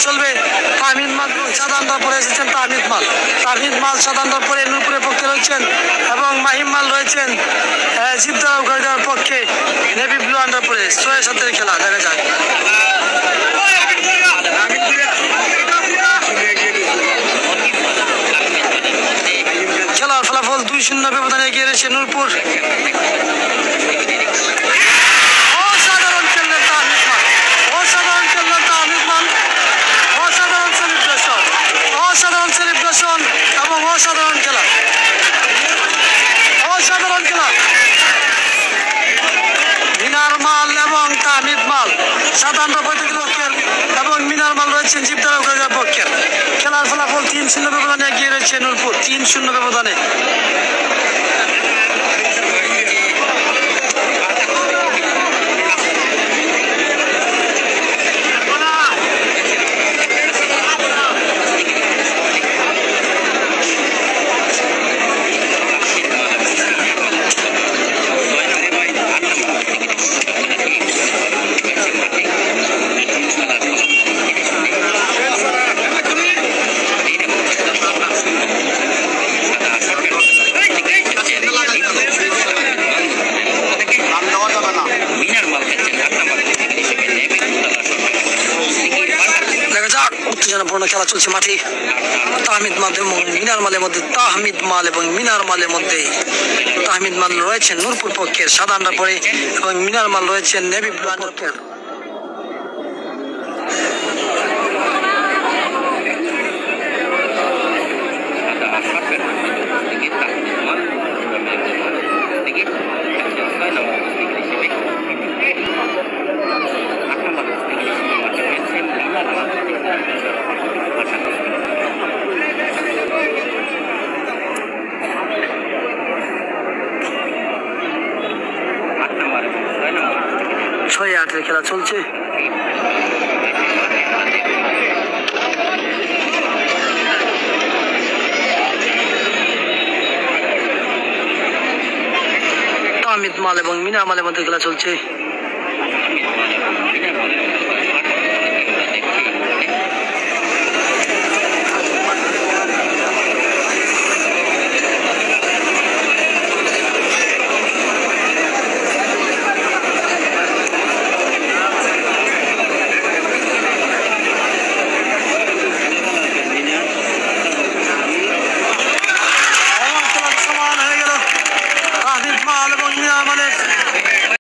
চলবে। তাহমিদ মাল সাধারণ পরে এসেছেন তাহমিদ মাল সাধারণ পরে নূরপুরের পক্ষে রয়েছেন এবং মাহিম মাল রয়েছেন জিদ্দার পক্ষে নেভি ব্লু আন্ডার পরে 6-7 খেলা দেখা যাক। খেলার ফলাফল 2-0 ব্যবধানে এগিয়ে রয়েছে নূরপুর। এবং অসাধারণ খেলা মিনার মাল এবং তাহমিদ মাল সাধারণ পক্ষের এবং মিনার মাল রয়েছেন জিদ্দার পক্ষের। খেলার ফলাফল 3-0 ব্যবধানে এগিয়ে রয়েছে নূরপুর 3-0 ব্যবধানে। উত্তেজনাপূর্ণ খেলা চলছে মাঠে। তাহমিদ মাল এবং মিনার মালের মধ্যে তাহমিদ মাল রয়েছেন নূরপুর পক্ষের সাধারণ পরে এবং মিনার মাল রয়েছেন নেভি ব্লু পক্ষের। ছয় আটের খেলা চলছে। তাহমিদ মাল এবং মিনার মালের মধ্যে খেলা চলছে। সমান হয়ে গেল তাহমিদ মাল এবং মিনার মালের